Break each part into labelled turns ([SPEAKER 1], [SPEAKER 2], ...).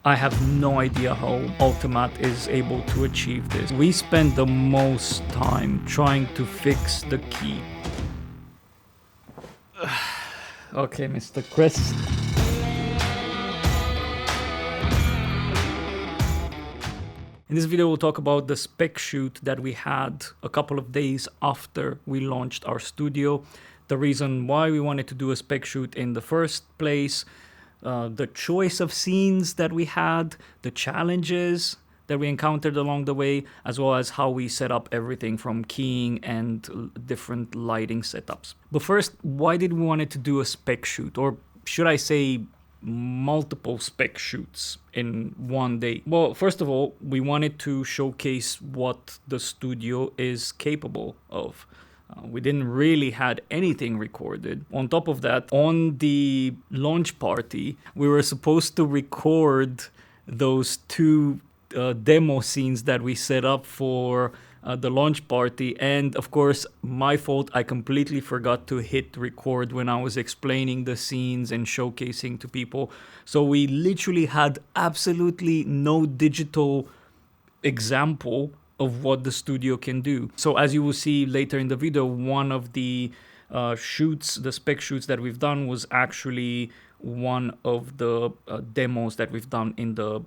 [SPEAKER 1] I have no idea how Ultimate is able to achieve this. We spent the most time trying to fix the key. Okay, Mr. Chris. In this video, we'll talk about the spec shoot that we had a couple of days after we launched our studio, the reason why we wanted to do a spec shoot in the first place, the choice of scenes that we had, the challenges that we encountered along the way, as well as how we set up everything from keying and different lighting setups. But first, why did we want to do a spec shoot? Or should I say multiple spec shoots in one day? Well, first of all, we wanted to showcase what the studio is capable of. We didn't really had anything recorded. On top of that, on the launch party, we were supposed to record those two demo scenes that we set up for the launch party, and of course, my fault, I completely forgot to hit record when I was explaining the scenes and showcasing to people. So we literally had absolutely no digital example of what the studio can do. So as you will see later in the video, one of the shoots, the spec shoots that we've done was actually one of the demos that we've done in the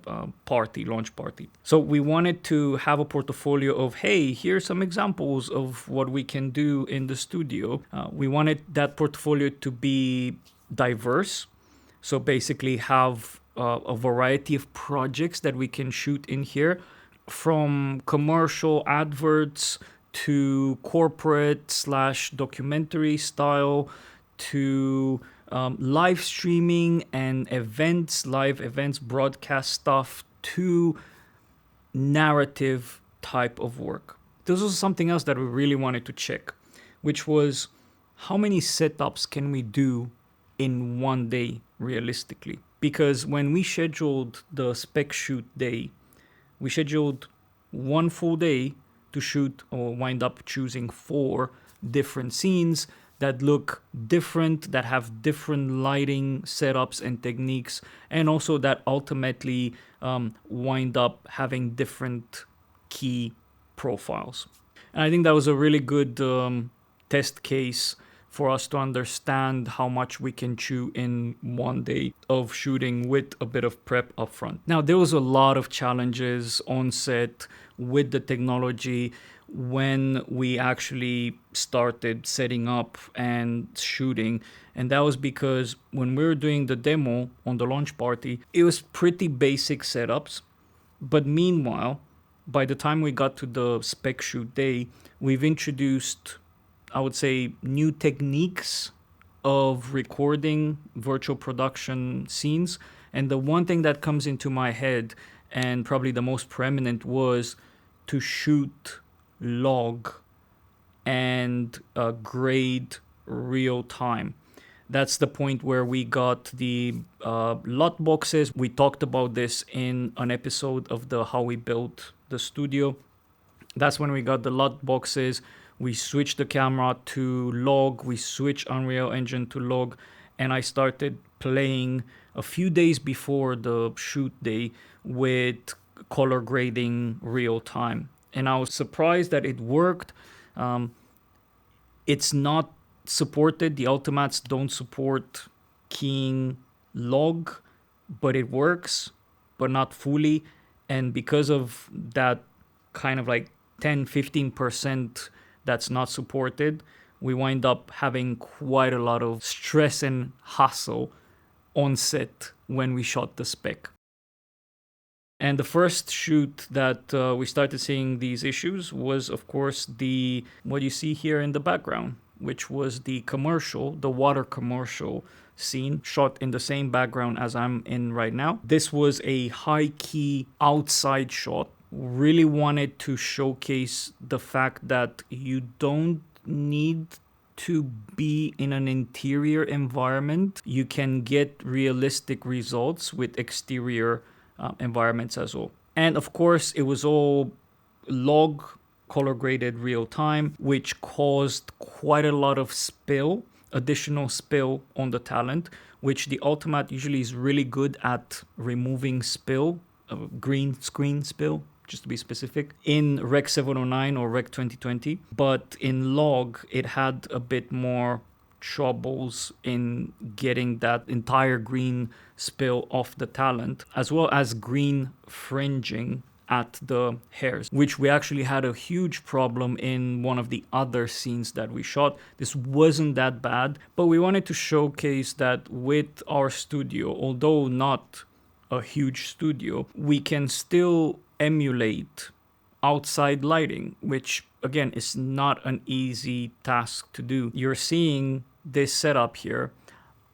[SPEAKER 1] launch party. So we wanted to have a portfolio of, hey, here's some examples of what we can do in the studio. We wanted that portfolio to be diverse. So basically have a variety of projects that we can shoot in here, from commercial adverts to corporate / documentary style to live streaming and live events, broadcast stuff, to narrative type of work. This was something else that we really wanted to check, which was how many setups can we do in one day realistically? Because when we scheduled the spec shoot day, we scheduled one full day to shoot, or wind up choosing 4 different scenes that look different, that have different lighting setups and techniques, and also that ultimately wind up having different key profiles. And I think that was a really good test case for us to understand how much we can chew in one day of shooting with a bit of prep up front. Now, there was a lot of challenges on set with the technology when we actually started setting up and shooting. And that was because when we were doing the demo on the launch party, it was pretty basic setups. But meanwhile, by the time we got to the spec shoot day, we've introduced, I would say, new techniques of recording virtual production scenes. And the one thing that comes into my head, and probably the most preeminent, was to shoot log and grade real time. That's the point where we got the LUT boxes. We talked about this in an episode of the how we built the studio. That's when we got the LUT boxes. We switched the camera to log, we switched Unreal Engine to log, and I started playing a few days before the shoot day with color grading real time. And I was surprised that it worked. It's not supported, the Ultimates don't support keying log, but it works, but not fully. And because of that kind of like 10-15% that's not supported, we wind up having quite a lot of stress and hassle on set when we shot the spec. And the first shoot that we started seeing these issues was, of course, what you see here in the background, which was the water commercial scene shot in the same background as I'm in right now. This was a high key outside shot. Really wanted to showcase the fact that you don't need to be in an interior environment. You can get realistic results with exterior environments as well. And of course, it was all log color graded real time, which caused quite a lot of additional spill on the talent, which the Ultimate usually is really good at removing spill, green screen spill, just to be specific, in Rec 709 or Rec 2020. But in log, it had a bit more troubles in getting that entire green spill off the talent, as well as green fringing at the hairs, which we actually had a huge problem in one of the other scenes that we shot. This wasn't that bad, but we wanted to showcase that with our studio, although not a huge studio, we can still emulate outside lighting, which again is not an easy task to do. You're seeing this setup here.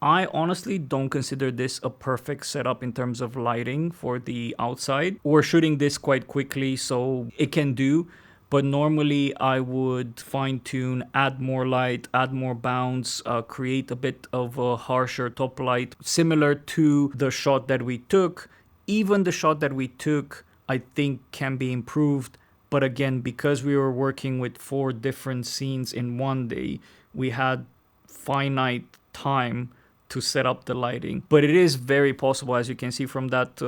[SPEAKER 1] I honestly don't consider this a perfect setup in terms of lighting for the outside. We're shooting this quite quickly, so it can do. But normally I would fine tune, add more light, add more bounce, create a bit of a harsher top light, similar to the shot that we took. Even the shot that we took, I think can be improved. But again, because we were working with 4 different scenes in one day, we had finite time to set up the lighting. But it is very possible, as you can see from that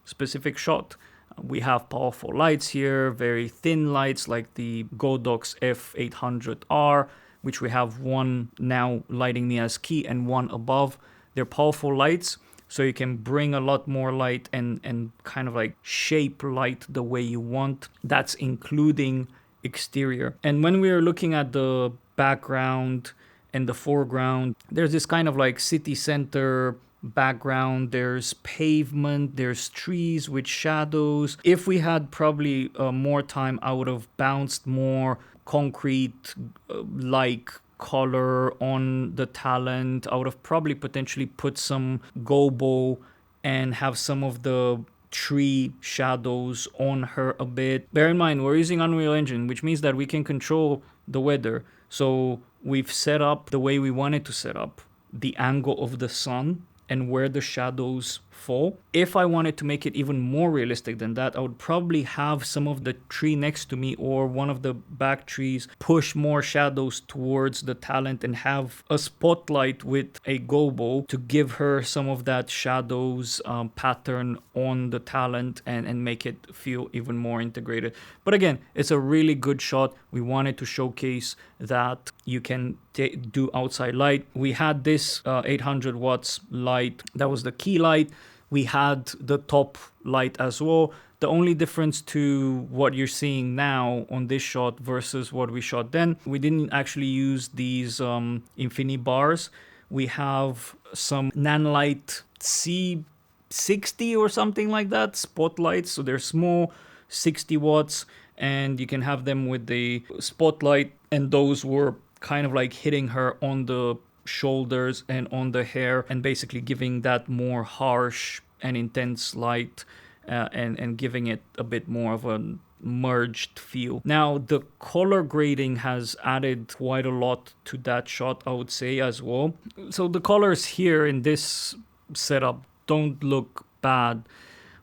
[SPEAKER 1] specific shot. We have powerful lights here, very thin lights like the Godox F800R, which we have one now lighting me as key and one above. They're powerful lights, so you can bring a lot more light and kind of like shape light the way you want. That's including exterior. And when we are looking at the background and the foreground, there's this kind of like city center background, there's pavement, there's trees with shadows. If we had probably more time, I would have bounced more concrete like color on the talent. I would have probably potentially put some gobo and have some of the tree shadows on her a bit. Bear in mind, we're using Unreal Engine, which means that we can control the weather. So we've set up the way we wanted to set up the angle of the sun and where the shadows fall. If I wanted to make it even more realistic than that, I would probably have some of the tree next to me or one of the back trees push more shadows towards the talent and have a spotlight with a gobo to give her some of that shadows pattern on the talent and make it feel even more integrated. But again, it's a really good shot. We wanted to showcase that you can do outside light. We had this 800 watts light. That was the key light. We had the top light as well. The only difference to what you're seeing now on this shot versus what we shot then, we didn't actually use these Infini bars. We have some Nanlite C60 or something like that, spotlights. So they're small, 60 watts, and you can have them with the spotlight. And those were kind of like hitting her on the shoulders and on the hair and basically giving that more harsh and intense light and giving it a bit more of a merged feel. Now the color grading has added quite a lot to that shot, I would say, as well. So the colors here in this setup don't look bad,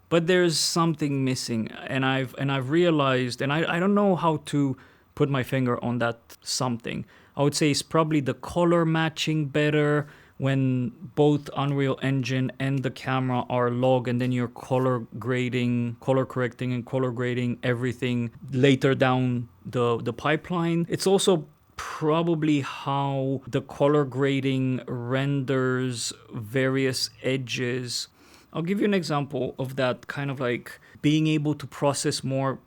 [SPEAKER 1] but there's something missing, and I've realized, and I don't know how to put my finger on that something. I would say it's probably the color matching better when both Unreal Engine and the camera are log, and then you're color correcting and color grading everything later down the pipeline. It's also probably how the color grading renders various edges. I'll give you an example of that, kind of like being able to process more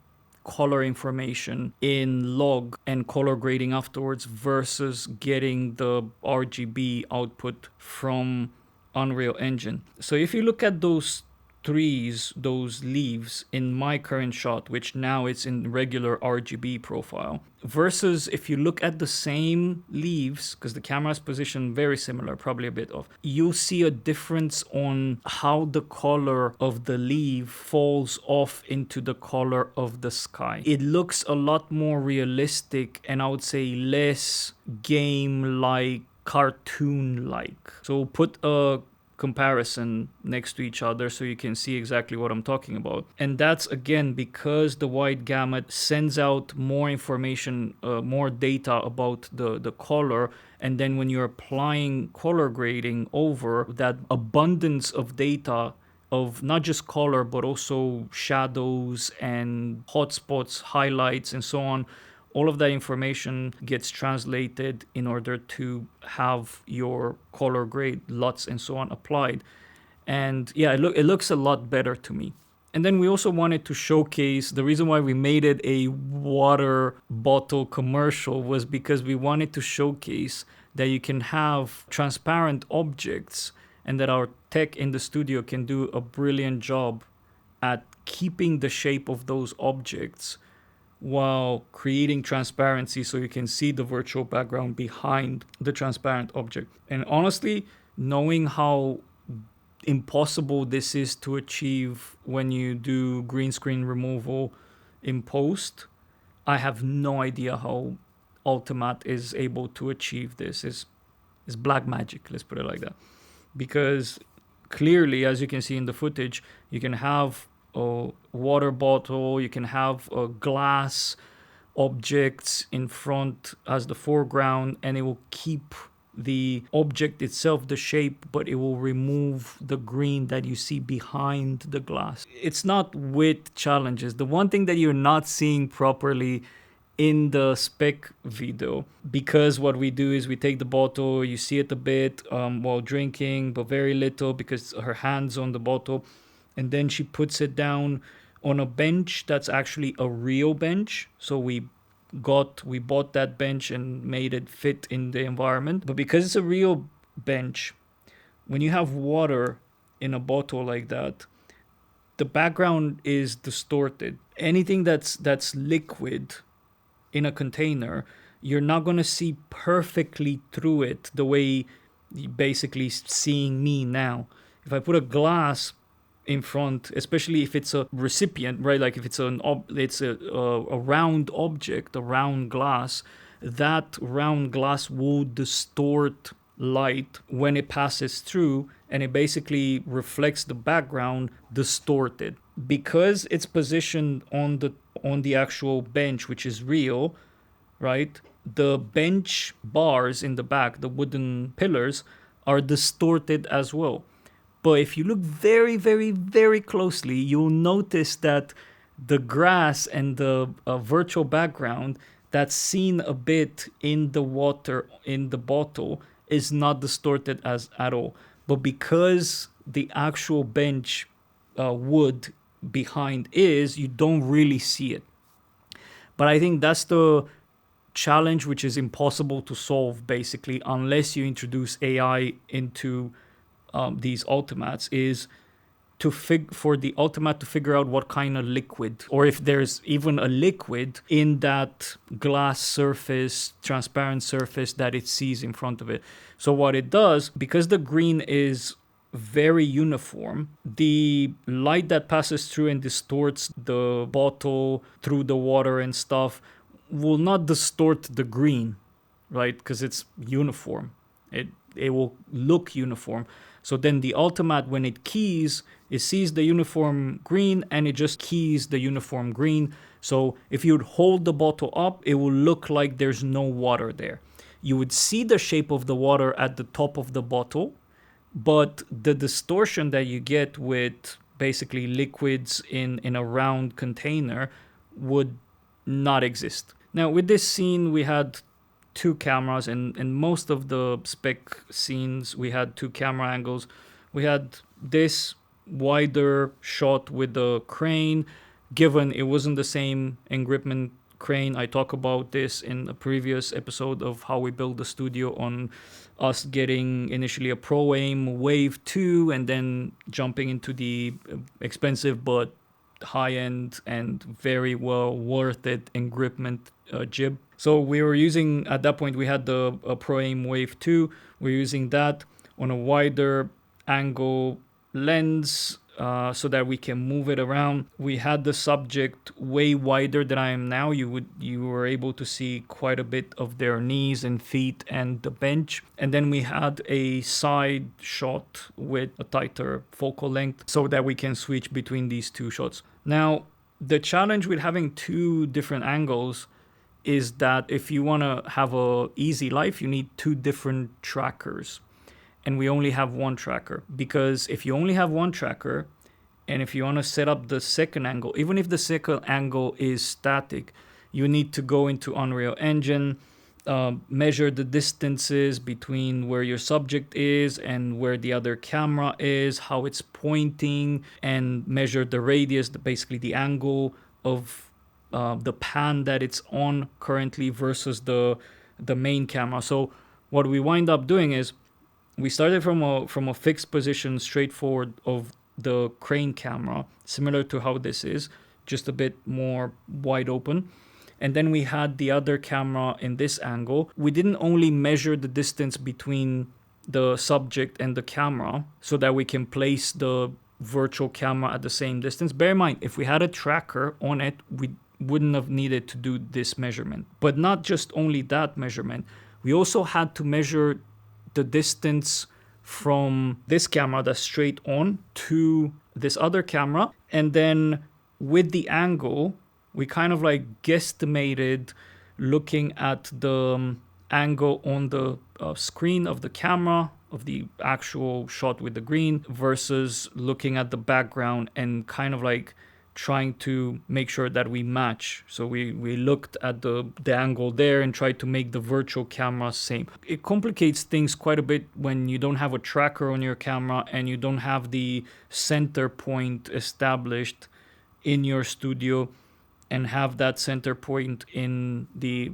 [SPEAKER 1] color information in log and color grading afterwards versus getting the RGB output from Unreal Engine. So if you look at those trees, those leaves in my current shot, which now it's in regular RGB profile, versus if you look at the same leaves, because the camera's position very similar, probably a bit off, you'll see a difference on how the color of the leaf falls off into the color of the sky. It looks a lot more realistic and I would say less game-like, cartoon-like. So put a comparison next to each other so you can see exactly what I'm talking about. And that's again because the wide gamut sends out more information, more data about the color. And then when you're applying color grading over that abundance of data of not just color but also shadows and hotspots, highlights, and so on, all of that information gets translated in order to have your color grade, LUTs, and so on applied. And yeah, it looks a lot better to me. And then we also wanted to showcase the reason why we made it a water bottle commercial was because we wanted to showcase that you can have transparent objects and that our tech in the studio can do a brilliant job at keeping the shape of those objects while creating transparency so you can see the virtual background behind the transparent object. And honestly, knowing how impossible this is to achieve when you do green screen removal in post, I have no idea how Ultimate is able to achieve this. It's black magic, let's put it like that. Because clearly, as you can see in the footage, you can have a water bottle, you can have a glass objects in front as the foreground, and it will keep the object itself the shape, but it will remove the green that you see behind the glass. It's not with challenges. The one thing that you're not seeing properly in the spec video, because what we do is we take the bottle, you see it a bit while drinking, but very little because her hand's on the bottle, and then she puts it down on a bench that's actually a real bench. So we bought that bench and made it fit in the environment. But because it's a real bench, when you have water in a bottle like that, the background is distorted. Anything that's liquid in a container, you're not going to see perfectly through it the way you basically seeing me now. If I put a glass in front, especially if it's a recipient, right? Like if it's a round object, a round glass, that round glass will distort light when it passes through, and it basically reflects the background distorted because it's positioned on the actual bench, which is real, right? The bench bars in the back, the wooden pillars, are distorted as well. But if you look very, very, very closely, you'll notice that the grass and the virtual background that's seen a bit in the water in the bottle is not distorted at all. But because the actual bench wood behind is, you don't really see it. But I think that's the challenge which is impossible to solve basically unless you introduce AI into these ultimates, is for the ultimate to figure out what kind of liquid, or if there's even a liquid in that glass surface, transparent surface that it sees in front of it. So what it does, because the green is very uniform, the light that passes through and distorts the bottle through the water and stuff will not distort the green, right? Because it's uniform. It will look uniform. So then the ultimate, when it keys, it sees the uniform green and it just keys the uniform green. So if you'd hold the bottle up, it will look like there's no water there. You would see the shape of the water at the top of the bottle, but the distortion that you get with basically liquids in a round container would not exist. Now, with this scene, we had two cameras, and most of the spec scenes, we had two camera angles. We had this wider shot with the crane, given it wasn't the same engripment crane. I talk about this in a previous episode of how we built the studio, on us getting initially a Pro Aim Wave 2 and then jumping into the expensive but high-end and very well worth it engripment jib. So we were using, at that point, we had the Pro Aim Wave 2. We're using that on a wider angle lens, so that we can move it around. We had the subject way wider than I am now. You were able to see quite a bit of their knees and feet and the bench. And then we had a side shot with a tighter focal length so that we can switch between these two shots. Now, the challenge with having two different angles is that if you want to have a easy life, you need two different trackers. And we only have one tracker, because if you only have one tracker, and if you want to set up the second angle, even if the second angle is static, you need to go into Unreal Engine, measure the distances between where your subject is and where the other camera is, how it's pointing, and measure the radius, basically the angle of the pan that it's on currently versus the main camera. So what we wind up doing is we started from a fixed position, straightforward, of the crane camera, similar to how this is, just a bit more wide open. And then we had the other camera in this angle. We didn't only measure the distance between the subject and the camera so that we can place the virtual camera at the same distance. Bear in mind, if we had a tracker on it, we wouldn't have needed to do this measurement. But not just only that measurement, we also had to measure the distance from this camera that's straight on to this other camera. And then with the angle, we kind of like guesstimated looking at the angle on the screen of the camera, of the actual shot with the green, versus looking at the background and kind of like trying to make sure that we match. So we looked at the angle there and tried to make the virtual camera same. It complicates things quite a bit when you don't have a tracker on your camera and you don't have the center point established in your studio and have that center point in the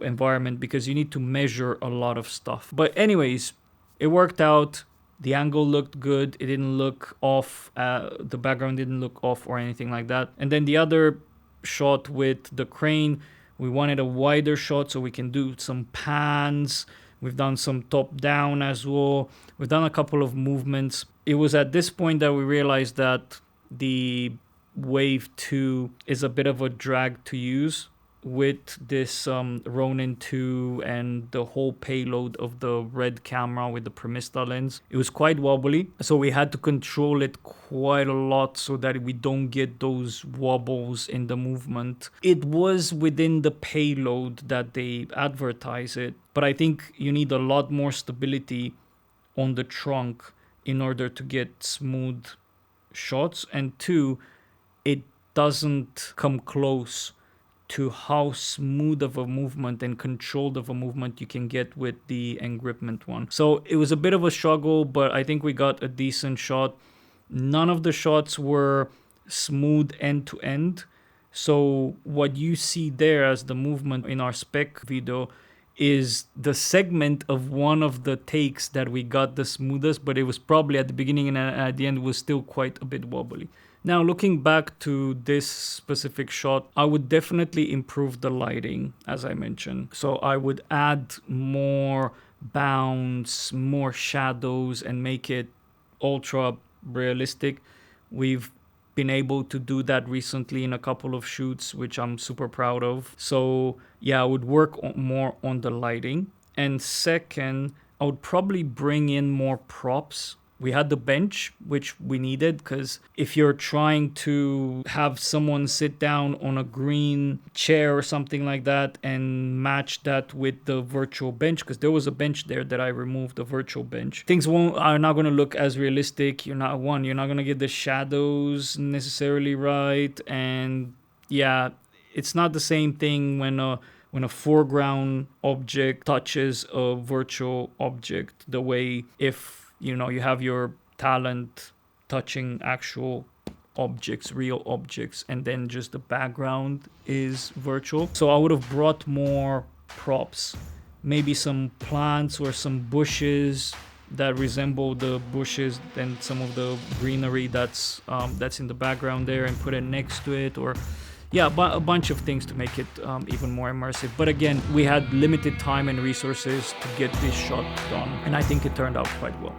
[SPEAKER 1] environment, because you need to measure a lot of stuff. But anyways, it worked out. The angle looked good. It didn't look off. The background didn't look off or anything like that. And then the other shot with the crane, we wanted a wider shot so we can do some pans. We've done some top down as well. We've done a couple of movements. It was at this point that we realized that the Wave 2 is a bit of a drag to use with this Ronin 2 and the whole payload of the red camera with the Premista lens. It was quite wobbly, so we had to control it quite a lot so that we don't get those wobbles in the movement. It was within the payload that they advertise it, but I think you need a lot more stability on the trunk in order to get smooth shots. And two, it doesn't come close to how smooth of a movement and controlled of a movement you can get with the engripment one. So it was a bit of a struggle, but I think we got a decent shot. None of the shots were smooth end to end. So what you see there as the movement in our spec video is the segment of one of the takes that we got the smoothest, but it was probably at the beginning and at the end was still quite a bit wobbly. Now, looking back to this specific shot, I would definitely improve the lighting, as I mentioned. So I would add more bounce, more shadows, and make it ultra realistic. We've been able to do that recently in a couple of shoots, which I'm super proud of. So yeah, I would work more on the lighting. And second, I would probably bring in more props. We had the bench, which we needed, because if you're trying to have someone sit down on a green chair or something like that and match that with the virtual bench, because there was a bench there that I removed, the virtual bench, things are not going to look as realistic. You're not going to get the shadows necessarily right. And yeah, it's not the same thing when a foreground object touches a virtual object, the way if you have your talent touching actual objects, real objects, and then just the background is virtual. So I would have brought more props, maybe some plants or some bushes that resemble the bushes and some of the greenery that's in the background there, and put it next to it, or yeah, a bunch of things to make it even more immersive. But again, we had limited time and resources to get this shot done, and I think it turned out quite well.